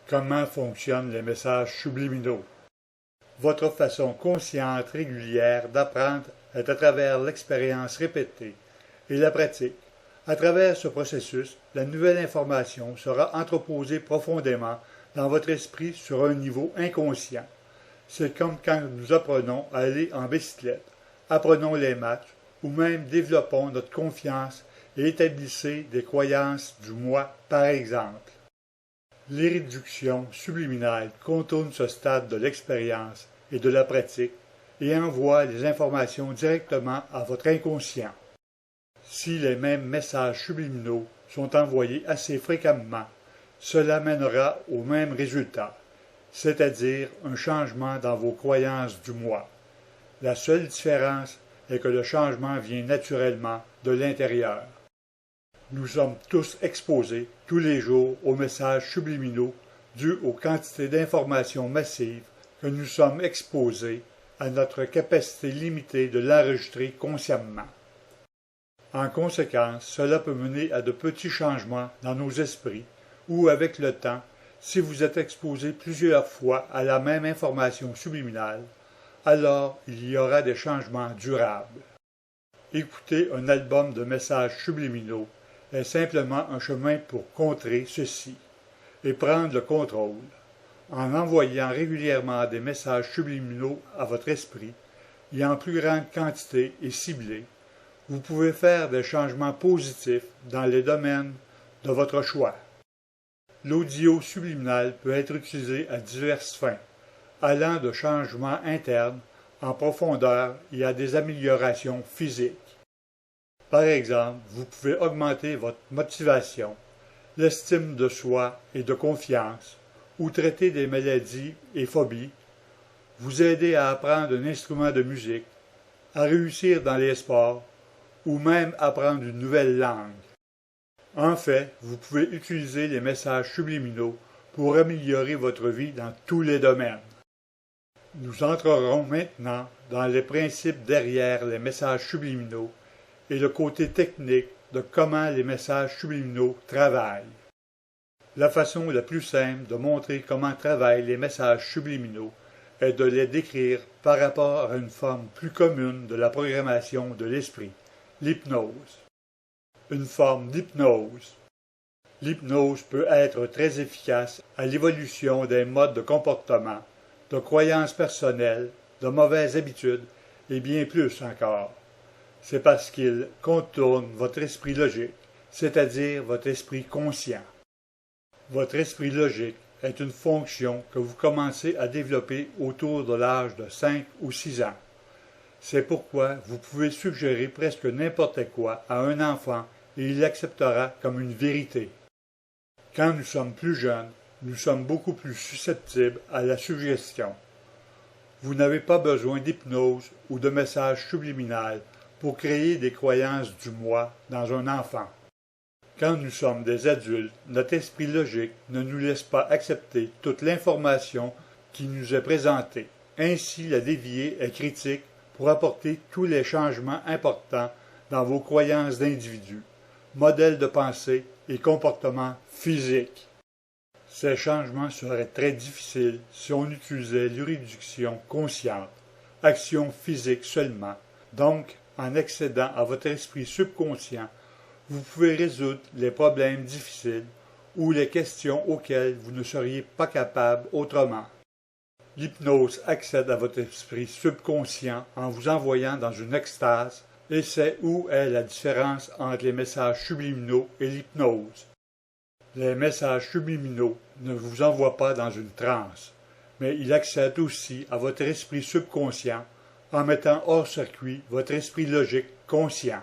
Comment fonctionnent les messages subliminaux? Votre façon consciente régulière d'apprendre est à travers l'expérience répétée et la pratique. À travers ce processus, la nouvelle information sera entreposée profondément dans votre esprit sur un niveau inconscient. C'est comme quand nous apprenons à aller en bicyclette, apprenons les maths ou même développons notre confiance et établissez des croyances du moi par exemple. L'irréduction subliminale contourne ce stade de l'expérience et de la pratique et envoie les informations directement à votre inconscient. Si les mêmes messages subliminaux sont envoyés assez fréquemment, cela mènera au même résultat, c'est-à-dire un changement dans vos croyances du moi. La seule différence est que le changement vient naturellement de l'intérieur. Nous sommes tous exposés tous les jours aux messages subliminaux dus aux quantités d'informations massives que nous sommes exposés à notre capacité limitée de l'enregistrer consciemment. En conséquence, cela peut mener à de petits changements dans nos esprits ou, avec le temps, si vous êtes exposé plusieurs fois à la même information subliminale, alors il y aura des changements durables. Écouter un album de messages subliminaux est simplement un chemin pour contrer ceci et prendre le contrôle. En envoyant régulièrement des messages subliminaux à votre esprit et en plus grande quantité et ciblés, vous pouvez faire des changements positifs dans les domaines de votre choix. L'audio subliminal peut être utilisé à diverses fins, allant de changements internes en profondeur et à des améliorations physiques. Par exemple, vous pouvez augmenter votre motivation, l'estime de soi et de confiance, ou traiter des maladies et phobies, vous aider à apprendre un instrument de musique, à réussir dans les sports, ou même apprendre une nouvelle langue. En fait, vous pouvez utiliser les messages subliminaux pour améliorer votre vie dans tous les domaines. Nous entrerons maintenant dans les principes derrière les messages subliminaux et le côté technique de comment les messages subliminaux travaillent. La façon la plus simple de montrer comment travaillent les messages subliminaux est de les décrire par rapport à une forme plus commune de la programmation de l'esprit, l'hypnose. Une forme d'hypnose. L'hypnose peut être très efficace à l'évolution des modes de comportement, de croyances personnelles, de mauvaises habitudes et bien plus encore. C'est parce qu'il contourne votre esprit logique, c'est-à-dire votre esprit conscient. Votre esprit logique est une fonction que vous commencez à développer autour de l'âge de 5 ou 6 ans. C'est pourquoi vous pouvez suggérer presque n'importe quoi à un enfant et il l'acceptera comme une vérité. Quand nous sommes plus jeunes, nous sommes beaucoup plus susceptibles à la suggestion. Vous n'avez pas besoin d'hypnose ou de message subliminal pour créer des croyances du moi dans un enfant. Quand nous sommes des adultes, notre esprit logique ne nous laisse pas accepter toute l'information qui nous est présentée. Ainsi, la dévier est critique pour apporter tous les changements importants dans vos croyances d'individus, modèles de pensée et comportements physiques. Ces changements seraient très difficiles si on utilisait l'irréduction consciente, action physique seulement. Donc, en accédant à votre esprit subconscient, vous pouvez résoudre les problèmes difficiles ou les questions auxquelles vous ne seriez pas capable autrement. L'hypnose accède à votre esprit subconscient en vous envoyant dans une extase, et c'est où est la différence entre les messages subliminaux et l'hypnose. Les messages subliminaux ne vous envoient pas dans une transe, mais ils accèdent aussi à votre esprit subconscient en mettant hors circuit votre esprit logique conscient.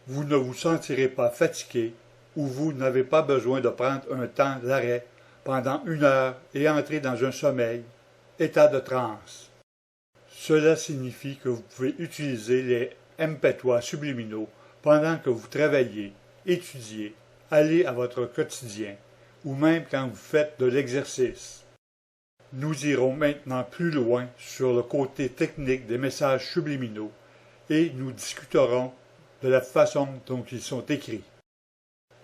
Vous ne vous sentirez pas fatigué ou vous n'avez pas besoin de prendre un temps d'arrêt pendant 1 heure et entrer dans un sommeil, état de transe. Cela signifie que vous pouvez utiliser les MP3 subliminaux pendant que vous travaillez, étudiez, allez à votre quotidien ou même quand vous faites de l'exercice. Nous irons maintenant plus loin sur le côté technique des messages subliminaux et nous discuterons de la façon dont ils sont écrits.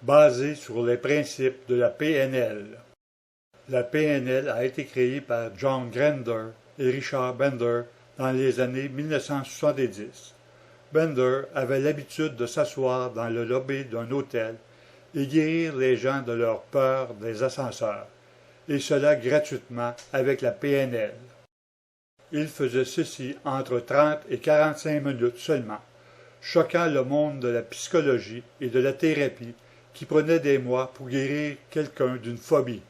Basés sur les principes de la PNL. La PNL a été créée par John Grinder et Richard Bender dans les années 1970. Bender avait l'habitude de s'asseoir dans le lobby d'un hôtel et guérir les gens de leur peur des ascenseurs, et cela gratuitement avec la PNL. Il faisait ceci entre 30 et 45 minutes seulement, choquant le monde de la psychologie et de la thérapie qui prenait des mois pour guérir quelqu'un d'une phobie.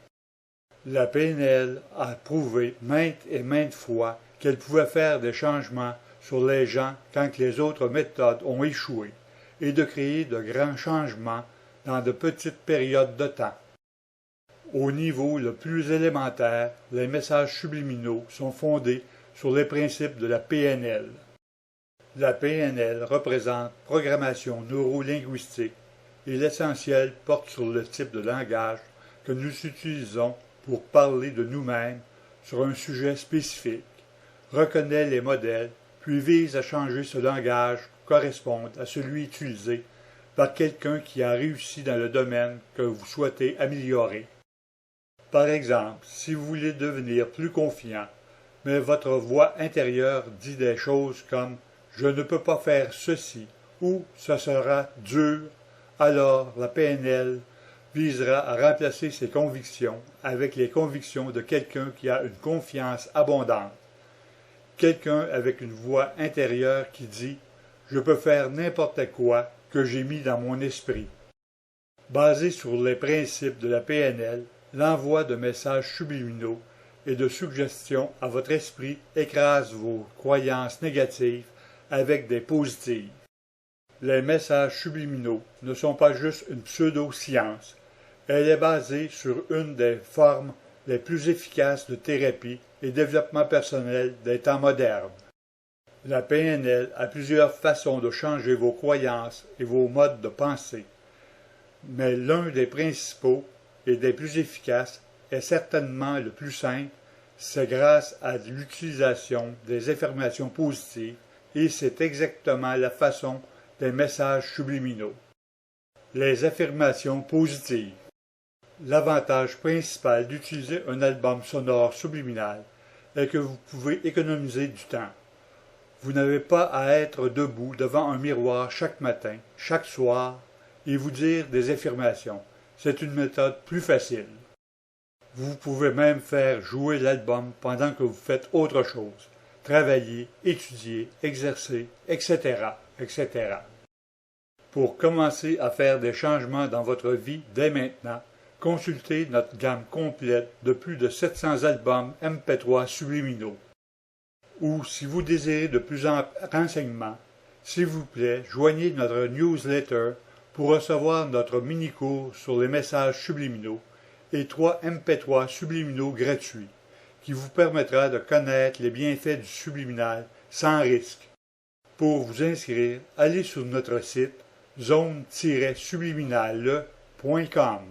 La PNL a prouvé maintes et maintes fois qu'elle pouvait faire des changements sur les gens quand les autres méthodes ont échoué, et de créer de grands changements dans de petites périodes de temps. Au niveau le plus élémentaire, les messages subliminaux sont fondés sur les principes de la PNL. La PNL représente programmation neurolinguistique et l'essentiel porte sur le type de langage que nous utilisons pour parler de nous-mêmes sur un sujet spécifique, reconnaît les modèles, puis vise à changer ce langage pour correspondre à celui utilisé par quelqu'un qui a réussi dans le domaine que vous souhaitez améliorer. Par exemple, si vous voulez devenir plus confiant, mais votre voix intérieure dit des choses comme « je ne peux pas faire ceci » ou « ce sera dur », alors la PNL visera à remplacer ces convictions avec les convictions de quelqu'un qui a une confiance abondante. Quelqu'un avec une voix intérieure qui dit « je peux faire n'importe quoi que j'ai mis dans mon esprit ». Basé sur les principes de la PNL, l'envoi de messages subliminaux et de suggestions à votre esprit écrase vos croyances négatives avec des positives. Les messages subliminaux ne sont pas juste une pseudo-science. Elle est basée sur une des formes les plus efficaces de thérapie et développement personnel des temps modernes. La PNL a plusieurs façons de changer vos croyances et vos modes de pensée, mais l'un des principaux et des plus efficaces est certainement le plus simple, c'est grâce à l'utilisation des affirmations positives et c'est exactement la façon des messages subliminaux. Les affirmations positives. L'avantage principal d'utiliser un album sonore subliminal est que vous pouvez économiser du temps. Vous n'avez pas à être debout devant un miroir chaque matin, chaque soir, et vous dire des affirmations. C'est une méthode plus facile. Vous pouvez même faire jouer l'album pendant que vous faites autre chose, travailler, étudier, exercer, etc., etc. Pour commencer à faire des changements dans votre vie dès maintenant, consultez notre gamme complète de plus de 700 albums MP3 subliminaux. Ou si vous désirez de plus amples renseignements, s'il vous plaît, joignez notre newsletter pour recevoir notre mini-cours sur les messages subliminaux et 3 MP3 subliminaux gratuits, qui vous permettra de connaître les bienfaits du subliminal sans risque. Pour vous inscrire, allez sur notre site zone-subliminale.com.